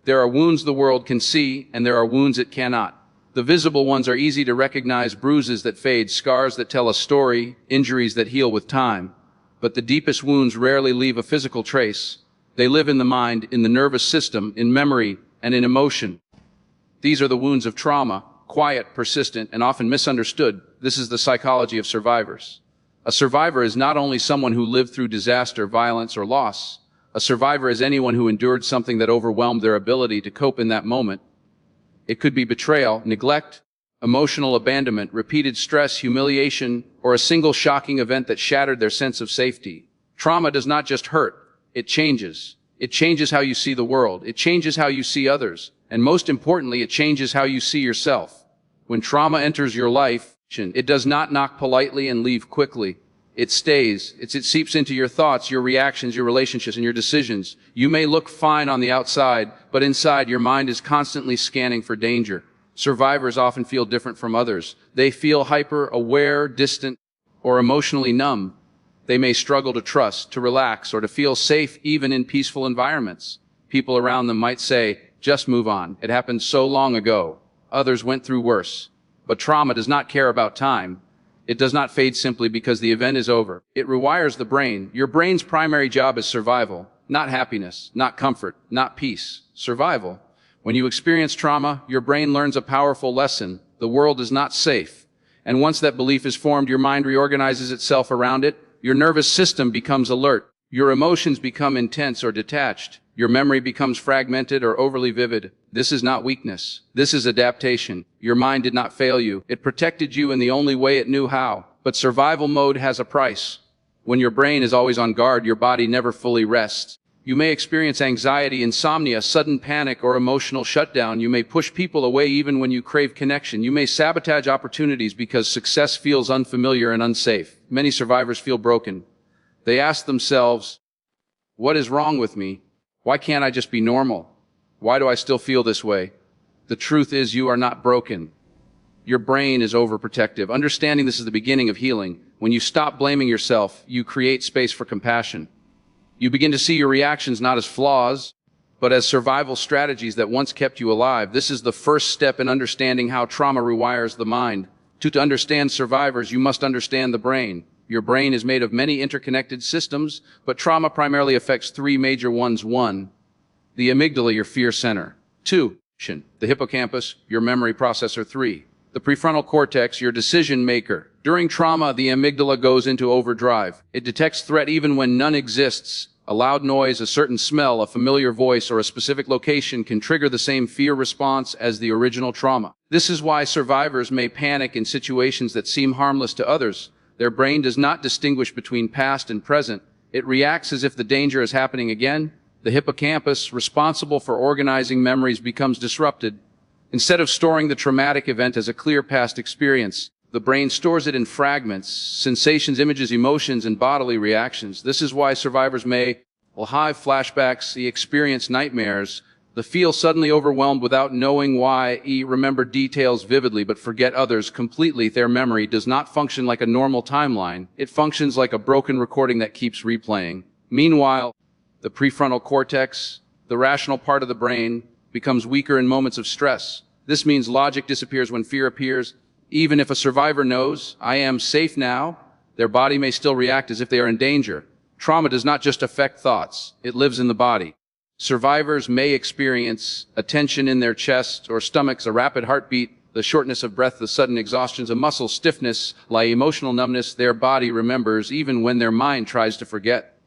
There are wounds the world can see, and there are wounds it cannot. The visible ones are easy to recognize: bruises that fade, scars that tell a story, injuries that heal with time. But the deepest wounds rarely leave a physical trace. They live in the mind, in the nervous system, in memory, and in emotion. These are the wounds of trauma, quiet, persistent, and often misunderstood. This is the psychology of survivors. A survivor is not only someone who lived through disaster, violence, or loss. A survivor is anyone who endured something that overwhelmed their ability to cope in that moment. It could be betrayal, neglect, emotional abandonment, repeated stress, humiliation, or a single shocking event that shattered their sense of safety. Trauma does not just hurt, it changes. It changes how you see the world. It changes how you see others. And most importantly, it changes how you see yourself. When trauma enters your life, it does not knock politely and leave quickly. It stays. It seeps into your thoughts, your reactions, your relationships, and your decisions. You may look fine on the outside, but inside your mind is constantly scanning for danger. Survivors often feel different from others. They feel hyper, aware, distant, or emotionally numb. They may struggle to trust, to relax, or to feel safe even in peaceful environments. People around them might say, "Just move on. It happened so long ago. Others went through worse." But trauma does not care about time. It does not fade simply because the event is over. It rewires the brain. Your brain's primary job is survival, not happiness, not comfort, not peace. Survival. When you experience trauma, your brain learns a powerful lesson. The world is not safe. And once that belief is formed, your mind reorganizes itself around it. Your nervous system becomes alert. Your emotions become intense or detached. Your memory becomes fragmented or overly vivid. This is not weakness. This is adaptation. Your mind did not fail you. It protected you in the only way it knew how. But survival mode has a price. When your brain is always on guard, your body never fully rests. You may experience anxiety, insomnia, sudden panic, or emotional shutdown. You may push people away even when you crave connection. You may sabotage opportunities because success feels unfamiliar and unsafe. Many survivors feel broken. They ask themselves, "What is wrong with me? Why can't I just be normal? Why do I still feel this way?" The truth is, you are not broken. Your brain is overprotective. Understanding this is the beginning of healing. When you stop blaming yourself, you create space for compassion. You begin to see your reactions not as flaws, but as survival strategies that once kept you alive. This is the first step in understanding how trauma rewires the mind. To understand survivors, you must understand the brain. Your brain is made of many interconnected systems, but trauma primarily affects three major ones. 1. The amygdala, your fear center. 2. The hippocampus, your memory processor. 3. The prefrontal cortex, your decision maker. During trauma, the amygdala goes into overdrive. It detects threat even when none exists. A loud noise, a certain smell, a familiar voice, or a specific location can trigger the same fear response as the original trauma. This is why survivors may panic in situations that seem harmless to others. Their brain does not distinguish between past and present. It reacts as if the danger is happening again. The hippocampus, responsible for organizing memories, becomes disrupted. Instead of storing the traumatic event as a clear past experience, the brain stores it in fragments, sensations, images, emotions, and bodily reactions. This is why survivors may have flashbacks, experience nightmares, feel suddenly overwhelmed without knowing why, remember details vividly but forget others completely. Their memory does not function like a normal timeline. It functions like a broken recording that keeps replaying. Meanwhile, the prefrontal cortex, the rational part of the brain, becomes weaker in moments of stress. This means logic disappears when fear appears. Even if a survivor knows, "I am safe now," their body may still react as if they are in danger. Trauma does not just affect thoughts, it lives in the body. Survivors may experience a tension in their chest or stomachs, a rapid heartbeat, the shortness of breath, the sudden exhaustions, a muscle stiffness, like emotional numbness. Their body remembers even when their mind tries to forget.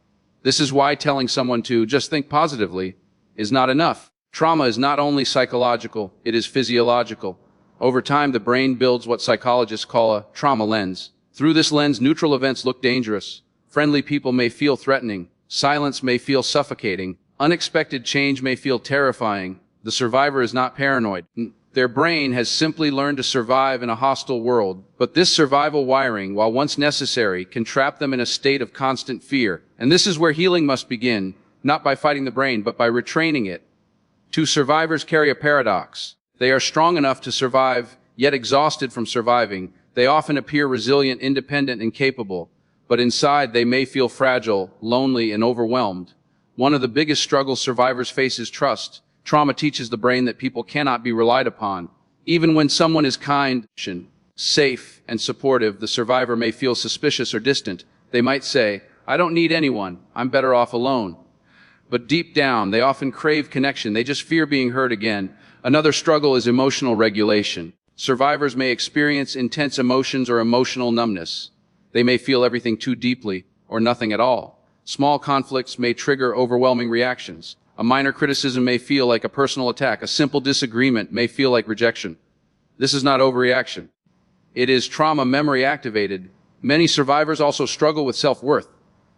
This is why telling someone to just think positively is not enough. Trauma is not only psychological, it is physiological. Over time, the brain builds what psychologists call a trauma lens. Through this lens, neutral events look dangerous. Friendly people may feel threatening. Silence may feel suffocating. Unexpected change may feel terrifying. The survivor is not paranoid. Their brain has simply learned to survive in a hostile world. But this survival wiring, while once necessary, can trap them in a state of constant fear. And this is where healing must begin, not by fighting the brain, but by retraining it. Two survivors carry a paradox. They are strong enough to survive, yet exhausted from surviving. They often appear resilient, independent, and capable. But inside, they may feel fragile, lonely, and overwhelmed. One of the biggest struggles survivors face is trust. Trauma teaches the brain that people cannot be relied upon. Even when someone is kind, safe, and supportive, the survivor may feel suspicious or distant. They might say, "I don't need anyone, I'm better off alone." But deep down, they often crave connection. They just fear being hurt again. Another struggle is emotional regulation. Survivors may experience intense emotions or emotional numbness. They may feel everything too deeply or nothing at all. Small conflicts may trigger overwhelming reactions. A minor criticism may feel like a personal attack. A simple disagreement may feel like rejection. This is not overreaction. It is trauma memory activated. Many survivors also struggle with self-worth.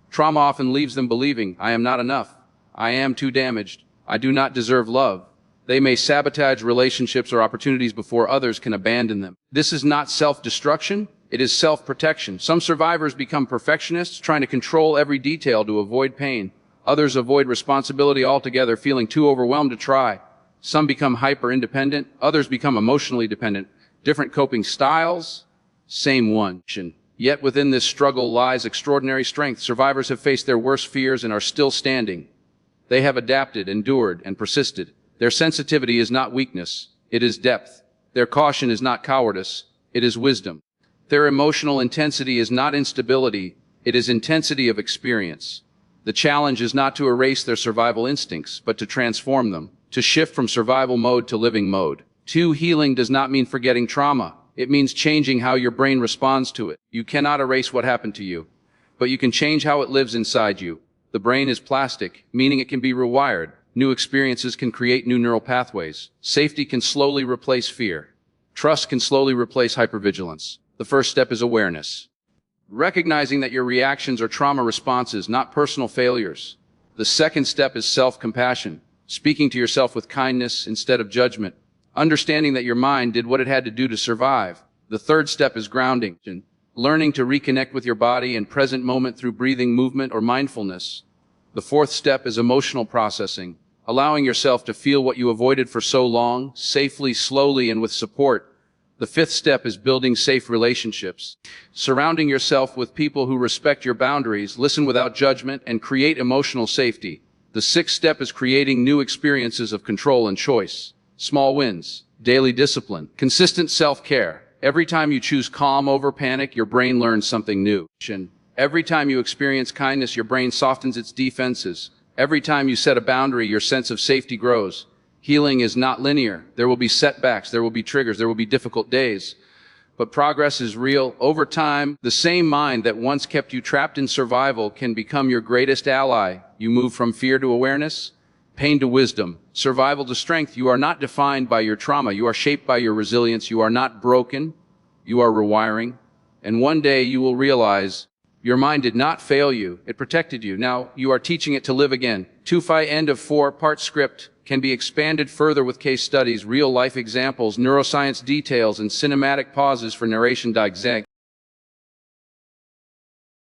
Trauma often leaves them believing, "I am not enough. I am too damaged. I do not deserve love." They may sabotage relationships or opportunities before others can abandon them. This is not self-destruction, it is self-protection. Some survivors become perfectionists, trying to control every detail to avoid pain. Others avoid responsibility altogether, feeling too overwhelmed to try. Some become hyper-independent, others become emotionally dependent. Different coping styles, same one. Yet within this struggle lies extraordinary strength. Survivors have faced their worst fears and are still standing. They have adapted, endured, and persisted. Their sensitivity is not weakness, it is depth. Their caution is not cowardice, it is wisdom. Their emotional intensity is not instability, it is intensity of experience. The challenge is not to erase their survival instincts, but to transform them, to shift from survival mode to living mode. Healing does not mean forgetting trauma. It means changing how your brain responds to it. You cannot erase what happened to you, but you can change how it lives inside you. The brain is plastic, meaning it can be rewired. New experiences can create new neural pathways. Safety can slowly replace fear. Trust can slowly replace hypervigilance. The first step is awareness. Recognizing that your reactions are trauma responses, not personal failures. The second step is self-compassion. Speaking to yourself with kindness instead of judgment. Understanding that your mind did what it had to do to survive. The third step is grounding. Learning to reconnect with your body and present moment through breathing, movement, or mindfulness. The fourth step is emotional processing. Allowing yourself to feel what you avoided for so long, safely, slowly, and with support. The fifth step is building safe relationships. Surrounding yourself with people who respect your boundaries, listen without judgment, and create emotional safety. The sixth step is creating new experiences of control and choice. Small wins, daily discipline, consistent self-care. Every time you choose calm over panic, your brain learns something new. Every time you experience kindness, your brain softens its defenses. Every time you set a boundary, your sense of safety grows. Healing is not linear. There will be setbacks, there will be triggers, there will be difficult days. But progress is real. Over time, the same mind that once kept you trapped in survival can become your greatest ally. You move from fear to awareness, pain to wisdom, survival to strength. You are not defined by your trauma. You are shaped by your resilience. You are not broken. You are rewiring. And one day you will realize your mind did not fail you. It protected you. Now you are teaching it to live again. 2-5 end of 4-part script can be expanded further with case studies, real-life examples, neuroscience details, and cinematic pauses for narration.